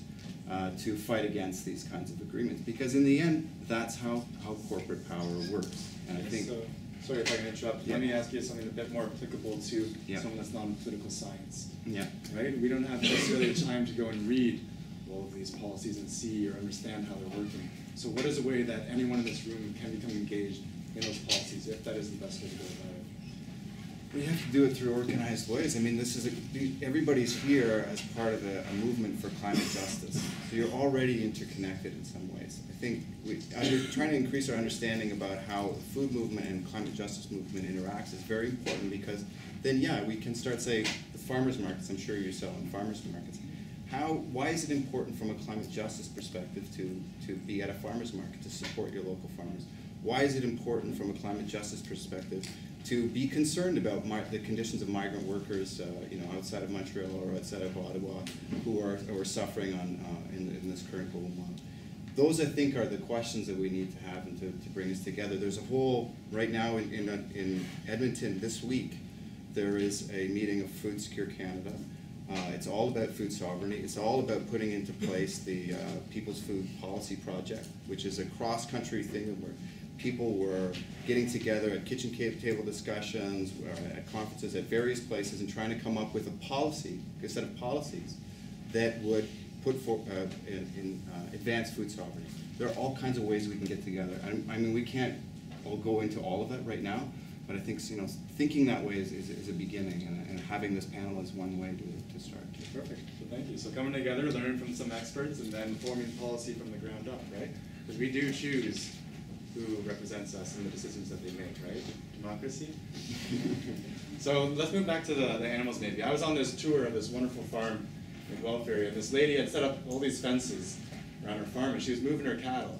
to fight against these kinds of agreements? Because in the end, that's how corporate power works. And I think. So, sorry if I can interrupt. Yeah. Let me ask you something a bit more applicable to Yeah. someone that's not in political science. Yeah. Right? We don't have necessarily the time to go and read all of these policies and see or understand how they're working. So what is a way that anyone in this room can become engaged in those policies, if that is the best way to go about it? We have to do it through organized ways. I mean, everybody's here as part of a movement for climate justice. So you're already interconnected in some ways. I think we're trying to increase our understanding about how the food movement and climate justice movement interacts is very important, because then, yeah, we can start saying the farmers markets. I'm sure you're selling farmers markets. Why is it important from a climate justice perspective to be at a farmers market, to support your local farmers? Why is it important from a climate justice perspective to be concerned about the conditions of migrant workers, outside of Montreal or outside of Ottawa, who are suffering in this current global model? Those, I think, are the questions that we need to have and to bring us together. There's a whole, right now in Edmonton this week, there is a meeting of Food Secure Canada, It's all about food sovereignty. It's all about putting into place the People's Food Policy Project, which is a cross-country thing where people were getting together at kitchen table discussions, at conferences, at various places, and trying to come up with a policy, a set of policies that would put advance food sovereignty. There are all kinds of ways we can get together. I mean, we can't all go into all of it right now, but I think thinking that way is a beginning, and having this panel is one way to start. Perfect. So thank you. So coming together, learning from some experts, and then forming policy from the ground up, right? Because we do choose who represents us and the decisions that they make, right? Democracy. So let's move back to the animals maybe. I was on this tour of this wonderful farm in Guelph area, and this lady had set up all these fences around her farm, and she was moving her cattle.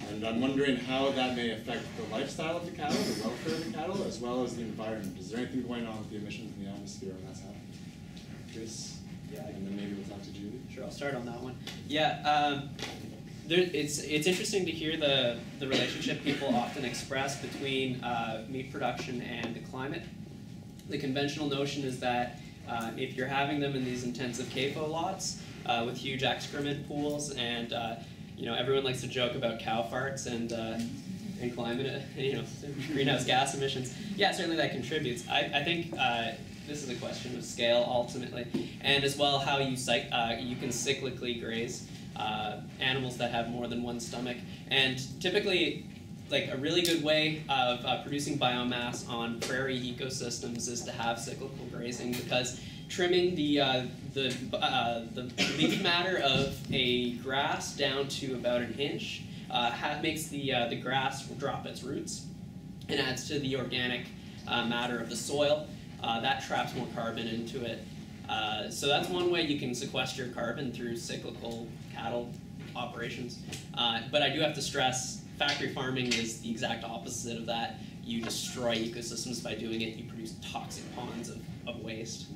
And I'm wondering how that may affect the lifestyle of the cattle, the welfare of the cattle, as well as the environment. Is there anything going on with the emissions in the atmosphere when that's happening? Chris? Yeah. And then maybe we'll talk to Julie. Sure, I'll start on that one. Yeah, it's interesting to hear the relationship people often express between meat production and the climate. The conventional notion is that if you're having them in these intensive CAFO lots with huge excrement pools, and everyone likes to joke about cow farts and climate, greenhouse gas emissions. Yeah, certainly that contributes. I think this is a question of scale ultimately, and as well how you can cyclically graze animals that have more than one stomach. And typically, like a really good way of producing biomass on prairie ecosystems is to have cyclical grazing, because trimming the leaf matter of a grass down to about an inch makes the grass drop its roots and adds to the organic matter of the soil. That traps more carbon into it. So that's one way you can sequester carbon, through cyclical cattle operations. But I do have to stress, factory farming is the exact opposite of that. You destroy ecosystems by doing it. You produce toxic ponds of waste.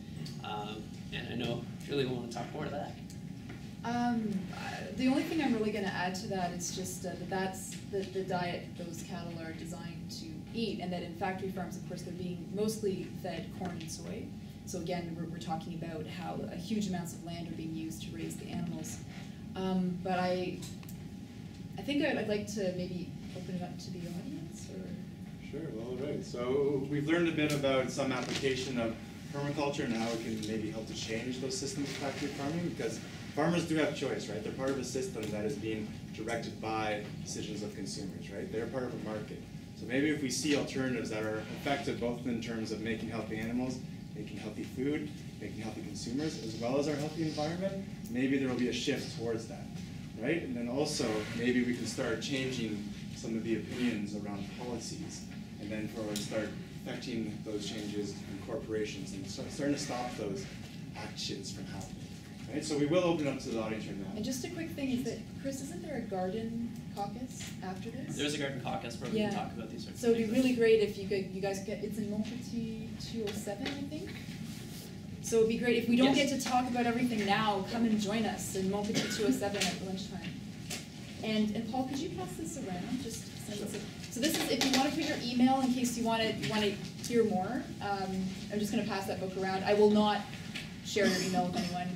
And I know Julie will want to talk more to that. The only thing I'm really going to add to that is just that's the diet those cattle are designed to eat, and that in factory farms, of course, they're being mostly fed corn and soy. So again, we're talking about how huge amounts of land are being used to raise the animals. But I think I'd like to maybe open it up to the audience. Or? Sure, well, all right. So we've learned a bit about some application of permaculture and how it can maybe help to change those systems of factory farming, because farmers do have choice, right? They're part of a system that is being directed by decisions of consumers, right? They're part of a market. So maybe if we see alternatives that are effective both in terms of making healthy animals, making healthy food, making healthy consumers, as well as our healthy environment, maybe there will be a shift towards that, right? And then also, maybe we can start changing some of the opinions around policies, and then start affecting those changes in corporations and starting to stop those actions from happening. Right? So we will open up to the audience right now. And just a quick thing is that, Chris, isn't there a garden caucus after this? There's a garden caucus where we can talk about these sorts so of things. it'd be really great if you guys get, it's in Montpetit 207, I think? So it'd be great, if we don't get to talk about everything now, come and join us in Montpetit 207 at lunchtime. And Paul, could you pass this around? Just send us so this is, if you want to put your email in case you want to hear more, I'm just going to pass that book around. I will not share your email with anyone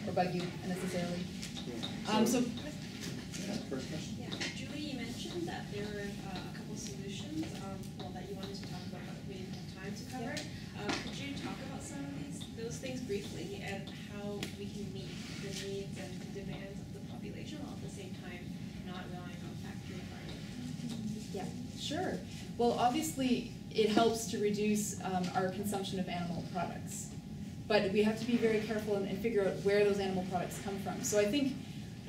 or bug you unnecessarily. First question. Yeah, Julie, you mentioned that there were a couple solutions that you wanted to talk about, but we didn't have time to cover. Could you talk about some of those things briefly, and how we can meet the needs and the demands of the population while at the same time not relying on factory farming? Yeah, sure. Well, obviously, it helps to reduce our consumption of animal products. But we have to be very careful and figure out where those animal products come from. So I think,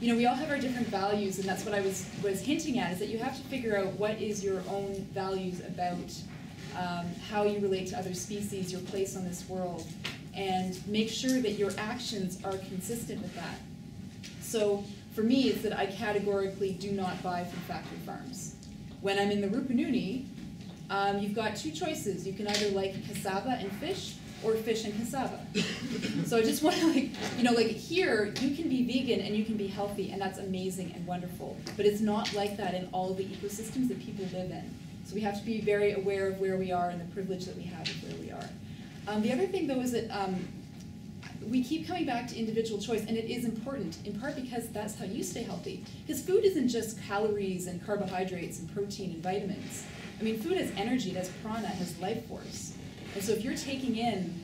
we all have our different values, and that's what I was hinting at, is that you have to figure out what is your own values about how you relate to other species, your place on this world, and make sure that your actions are consistent with that. So for me, it's that I categorically do not buy from factory farms. When I'm in the Rupununi, you've got two choices. You can either like cassava and fish, or fish and cassava. So I just want to like here, you can be vegan and you can be healthy, and that's amazing and wonderful. But it's not like that in all of the ecosystems that people live in. So we have to be very aware of where we are and the privilege that we have of where we are. The other thing, though, is that we keep coming back to individual choice, and it is important, in part because that's how you stay healthy. Because food isn't just calories and carbohydrates and protein and vitamins. I mean, food has energy, it has prana, it has life force. And so if you're taking in,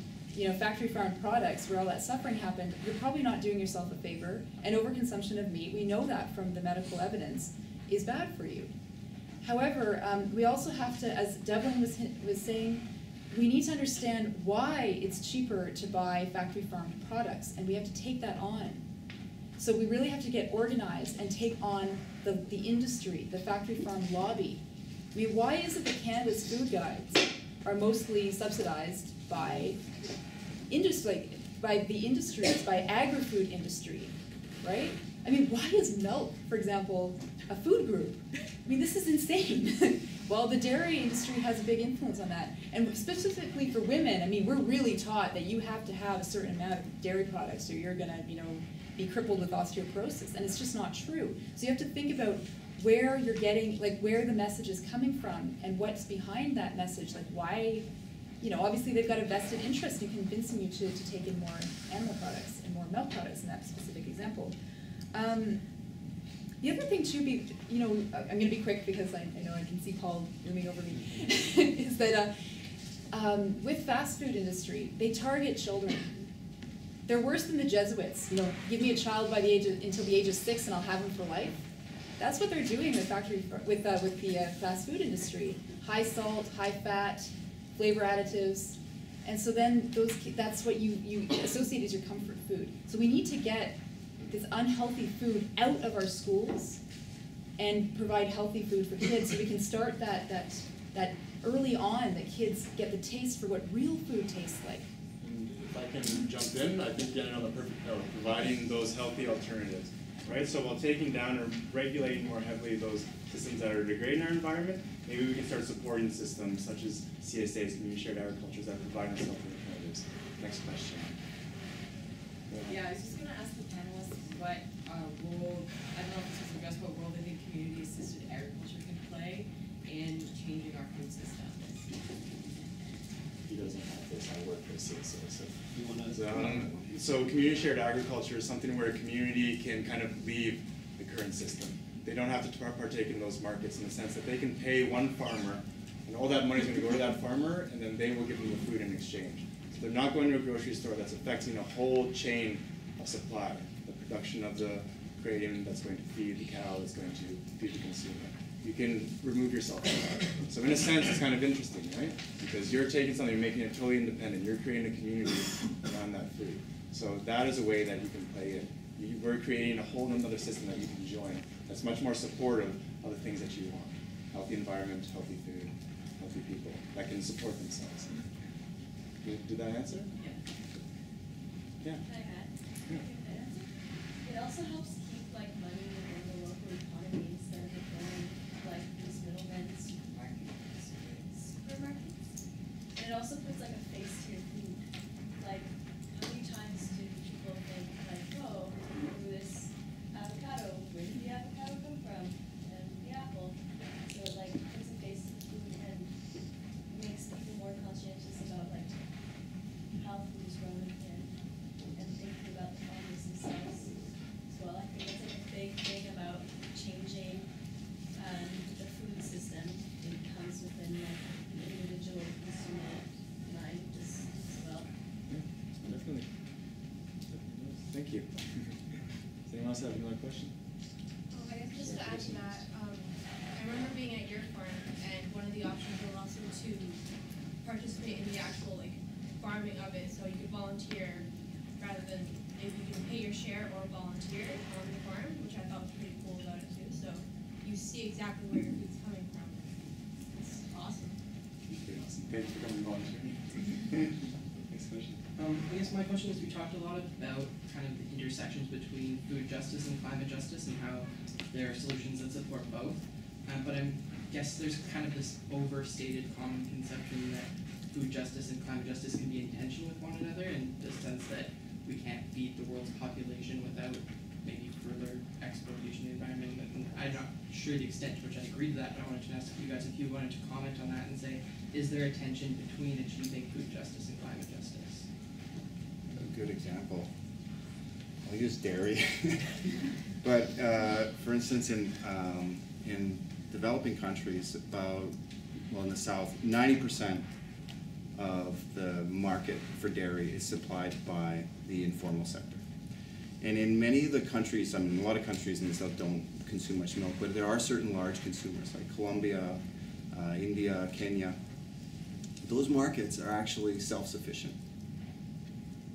factory farmed products where all that suffering happened, you're probably not doing yourself a favor. And overconsumption of meat, we know that from the medical evidence, is bad for you. However, we also have to, as Devlin was saying, we need to understand why it's cheaper to buy factory farmed products, and we have to take that on. So we really have to get organized and take on the industry, the factory farm lobby. I mean, why is it that Canada's food guides are mostly subsidized by industry, by the industries, by agri-food industry, right? I mean, why is milk, for example, a food group? I mean, this is insane. Well, the dairy industry has a big influence on that. And specifically for women, I mean, we're really taught that you have to have a certain amount of dairy products or you're gonna, be crippled with osteoporosis. And it's just not true. So you have to think about where you're getting, like where the message is coming from and what's behind that message. Like why, obviously they've got a vested interest in convincing you to take in more animal products and more milk products in that specific example. The other thing too, I'm going to be quick because I know I can see Paul looming over me, is that with fast food industry, they target children. They're worse than the Jesuits. Give me a child by until the age of 6 and I'll have him for life. That's what they're doing with the fast food industry. High salt, high fat, flavor additives. And so then that's what you associate as your comfort food. So we need to get this unhealthy food out of our schools and provide healthy food for kids so we can start that early on, that kids get the taste for what real food tastes like. And if I can jump in, I think getting on the perfect note, providing those healthy alternatives, right? So while taking down or regulating more heavily those systems that are degrading our environment, maybe we can start supporting systems such as CSAs, community shared agricultures, that provide us healthy alternatives. Next question. Yeah, I was just going to ask the panelists what role, I don't know if this was addressed, what role they think community-assisted agriculture can play in changing our food system. He doesn't have this, I work for CSA, so. You want to? So community shared agriculture is something where a community can kind of leave the current system. They don't have to partake in those markets in the sense that they can pay one farmer, and all that money is going to go to that farmer, and then they will give them the food in exchange. So they're not going to a grocery store that's affecting a whole chain of supply. The production of the grain that's going to feed the cow, that's going to feed the consumer. You can remove yourself from that. So in a sense, it's kind of interesting, right? Because you're taking something, you're making it totally independent. You're creating a community around that food. So that is a way that you can play it. We're creating a whole other system that you can join that's much more supportive of the things that you want. Healthy environment, healthy food, healthy people that can support themselves. Did that answer? Yeah. Can I add? Yeah. It also helps keep money in the local economy instead of it going these middlemen supermarkets. And it also puts a face to your food. How many times do people think oh, this avocado, where did the avocado come from? And the apple. So it puts a face to the food and makes people more conscientious about how food is grown and thinking about the farmers themselves as well. I think that's a big thing about changing the food system. It comes within the individual consumer mind as well. Yeah, definitely. Thank you. Does anyone else have another question? I guess just to add to that, I remember being at your farm, and one of the options was also to participate in the actual farming of it, so you could volunteer rather than if you can pay your share or volunteer on the farm, which I thought was pretty cool about it too. So you see exactly where your food's coming from. It's awesome. Pretty awesome. Thank you for coming and volunteering. Next question. I guess my question is, we talked a lot about kind of the intersections between food justice and climate justice and how there are solutions that support both. But I guess there's kind of this overstated common conception that food justice and climate justice can be in tension with one another, in the sense that we can't feed the world's population without maybe further exploitation of the environment. And I'm not sure the extent to which I agree to that, but I wanted to ask you guys if you wanted to comment on that and say, is there a tension between achieving food justice and climate justice? good example. I'll use dairy. But for instance, in developing countries, in the South, 90% of the market for dairy is supplied by the informal sector. And in many of the countries, I mean, a lot of countries in the South don't consume much milk, but there are certain large consumers like Colombia, India, Kenya. Those markets are actually self-sufficient.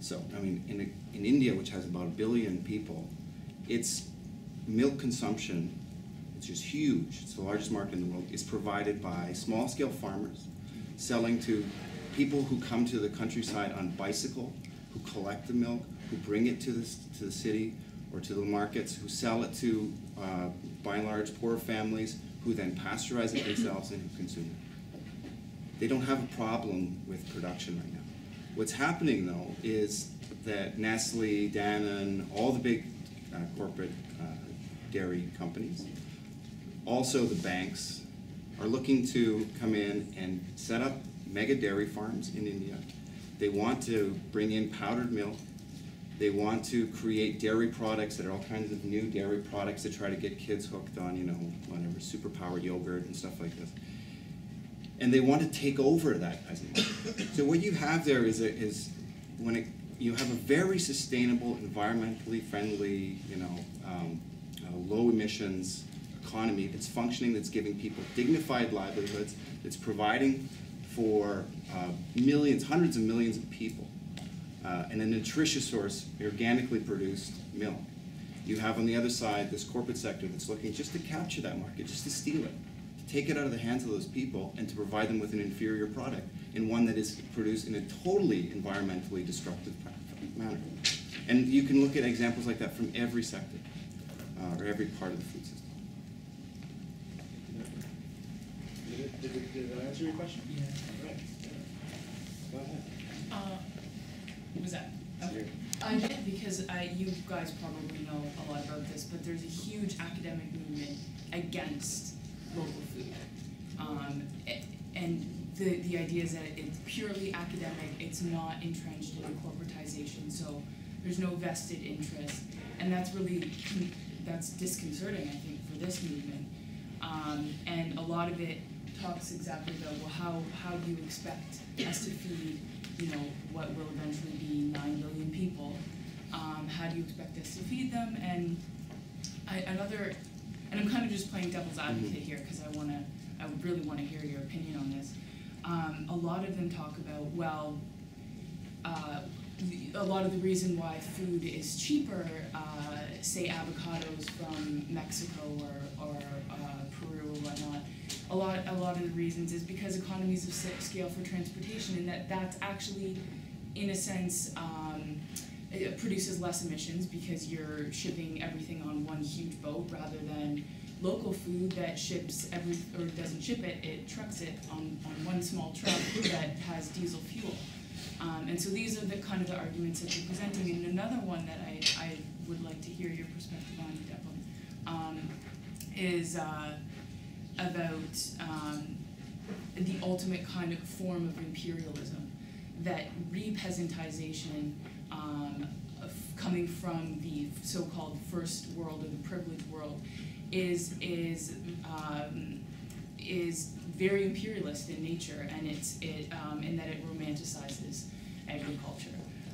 So, I mean, in India, which has about 1 billion people, its milk consumption, it's just huge, it's the largest market in the world, is provided by small-scale farmers selling to people who come to the countryside on bicycle, who collect the milk, who bring it to the city or to the markets, who sell it to, by and large, poor families, who then pasteurize it themselves and who consume it. They don't have a problem with production right now. What's happening, though, is that Nestle, Danone, all the big corporate dairy companies, also the banks, are looking to come in and set up mega dairy farms in India. They want to bring in powdered milk. They want to create dairy products that are all kinds of new dairy products to try to get kids hooked on, you know, whatever, superpower yogurt and stuff like this. And they want to take over that as a market. So what you have there is you have a very sustainable, environmentally friendly, you know, low emissions economy that's functioning, that's giving people dignified livelihoods, that's providing for millions, hundreds of millions of people, and a nutritious source, organically produced milk. You have on the other side this corporate sector that's looking just to capture that market, just to steal it, to take it out of the hands of those people and to provide them with an inferior product, and one that is produced in a totally environmentally destructive manner. And you can look at examples like that from every sector, or every part of the food system. Did I answer your question? Yeah. Right. Go ahead. What was that? Okay. I did because you guys probably know a lot about this, but there's a huge academic movement against local food. And the idea is that it's purely academic, it's not entrenched in corporatization, so there's no vested interest. And that's really, that's disconcerting, I think, for this movement. And a lot of it talks exactly about, well, how do you expect us to feed, you know, what will eventually be 9 billion people? How do you expect us to feed them? And and I'm kind of just playing devil's advocate here because I really want to hear your opinion on this. A lot of them talk about, well, a lot of the reason why food is cheaper, say avocados from Mexico or Peru or whatnot, a lot of the reasons is because economies of scale for transportation, and that's actually, in a sense, it produces less emissions because you're shipping everything on one huge boat rather than local food that ships or doesn't ship it, it trucks it on one small truck that has diesel fuel. And so these are the kind of the arguments that you're presenting. And another one that I would like to hear your perspective on, Devlin, is about the ultimate kind of form of imperialism, that re-peasantization coming from the so-called first world or the privileged world is very imperialist in nature, and in that it romanticizes agriculture.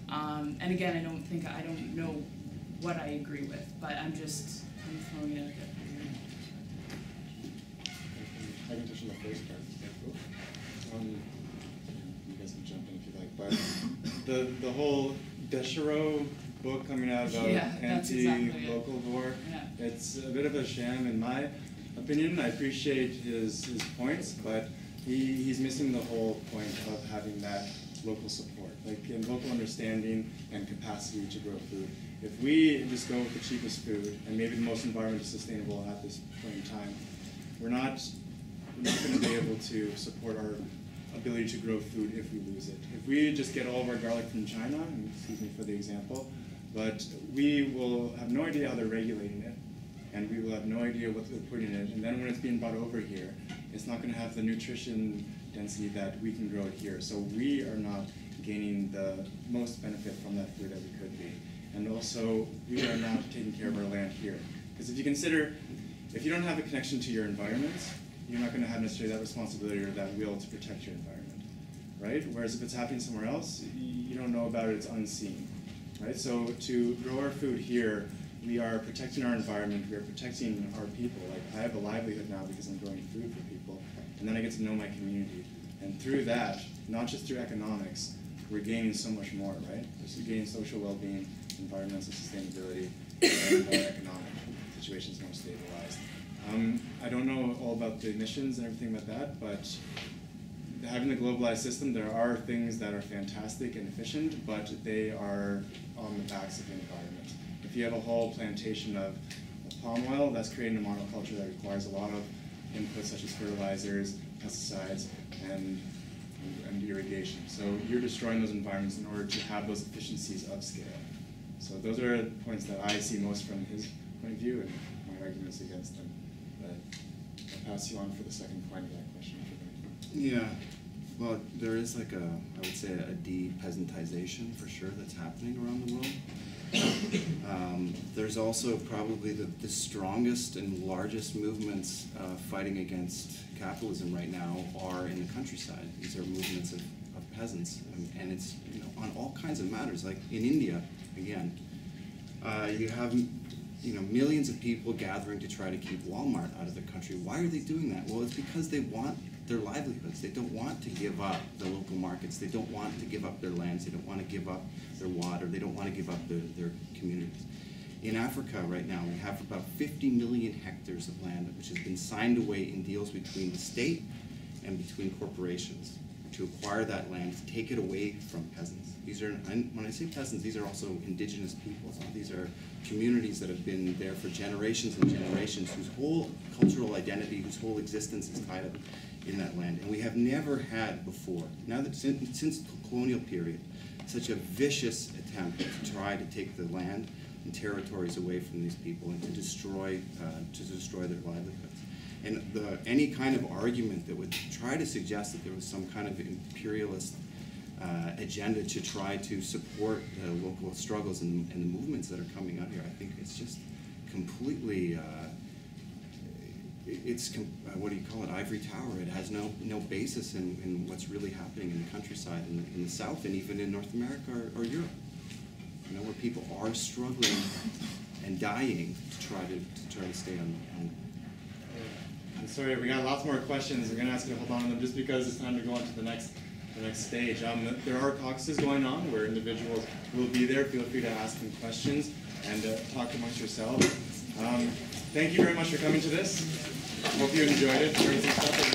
And again, I don't know what I agree with, but I'm throwing it out there. I can touch on the first part. You guys can jump in if you like, but the whole Deschereaux book coming out about anti-locavore, it's a bit of a sham in my opinion. I appreciate his points, but he's missing the whole point of having that local support, like in local understanding and capacity to grow food. If we just go with the cheapest food and maybe the most environmentally sustainable at this point in time, we're not going to be able to support our ability to grow food if we lose it. If we just get all of our garlic from China, and excuse me for the example, but we will have no idea how they're regulating it, and we will have no idea what they're putting in it, and then when it's being brought over here, it's not going to have the nutrition density that we can grow it here. So we are not gaining the most benefit from that food that we could be. And also, we are not taking care of our land here. Because if you consider, if you don't have a connection to your environment, you're not going to have necessarily that responsibility or that will to protect your environment, right? Whereas if it's happening somewhere else, you don't know about it, it's unseen, right? So to grow our food here, we are protecting our environment, we are protecting our people. Like, I have a livelihood now because I'm growing food for people, and then I get to know my community. And through that, not just through economics, we're gaining so much more, right? We're gaining social well-being, environmental sustainability, and our economic situation's more stabilized. I don't know all about the emissions and everything like that, but having the globalized system, there are things that are fantastic and efficient, but they are on the backs of the environment. If you have a whole plantation of palm oil, that's creating a monoculture that requires a lot of inputs such as fertilizers, pesticides, and irrigation. So you're destroying those environments in order to have those efficiencies of scale. So those are the points that I see most from his point of view and my arguments against them. But I'll pass you on for the second point of that question. Yeah, well, there is like a, I would say, a de-peasantization for sure that's happening around the world. There's also probably the strongest and largest movements fighting against capitalism right now are in the countryside. These are movements of peasants, and it's, you know, on all kinds of matters. Like in India, again, you have, you know, millions of people gathering to try to keep Walmart out of the country. Why are they doing that? Well, it's because they want their livelihoods. They don't want to give up the local markets. They don't want to give up their lands. They don't want to give up their water. They don't want to give up their communities. In Africa right now, we have about 50 million hectares of land which has been signed away in deals between the state and between corporations to acquire that land, to take it away from peasants. These are, and when I say peasants, these are also indigenous peoples. These are communities that have been there for generations and generations, whose whole cultural identity, whose whole existence is tied up in that land. And we have never had before, now that since the colonial period, such a vicious attempt to try to take the land and territories away from these people and to destroy their livelihoods. And any kind of argument that would try to suggest that there was some kind of imperialist agenda to try to support local struggles and the movements that are coming out here, I think it's just completely, what do you call it, ivory tower. It has no basis in what's really happening in the countryside, in the South, and even in North America or Europe. You know, where people are struggling and dying to try to stay on. I'm sorry, we got lots more questions. We're going to ask you to hold on to them just because it's time to go on to the next stage. There are caucuses going on where individuals will be there. Feel free to ask them questions and talk amongst yourselves. Thank you very much for coming to this. Hope you enjoyed it. Learned some stuff.